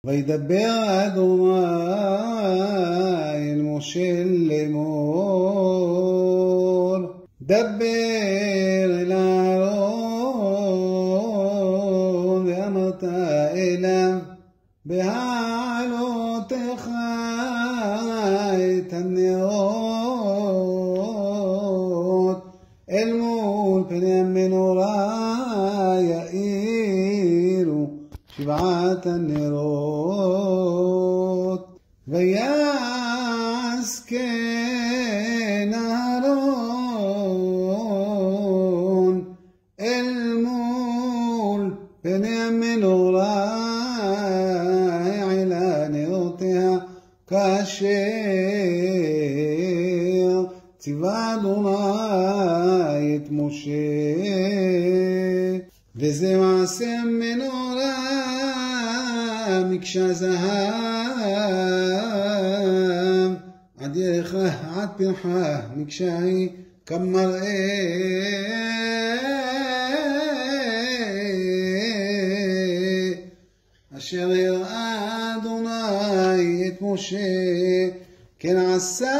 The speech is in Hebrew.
וידבר אדוני אל משה לאמור, דבר אל אהרון ואמרת אליו, בהעלותך את הנרות אל מול פני המנורה יאירו שבעת הנרות. ויעש כן אהרון אל מול פני המנורה העלה נרותיה כאשר ציווה אדוני את משה. וזה מעשה המנורה מקשה זהב עד ירחה עד פרחה, מקשה היא כמראה אשר הראה אדוני את משה, כן עשה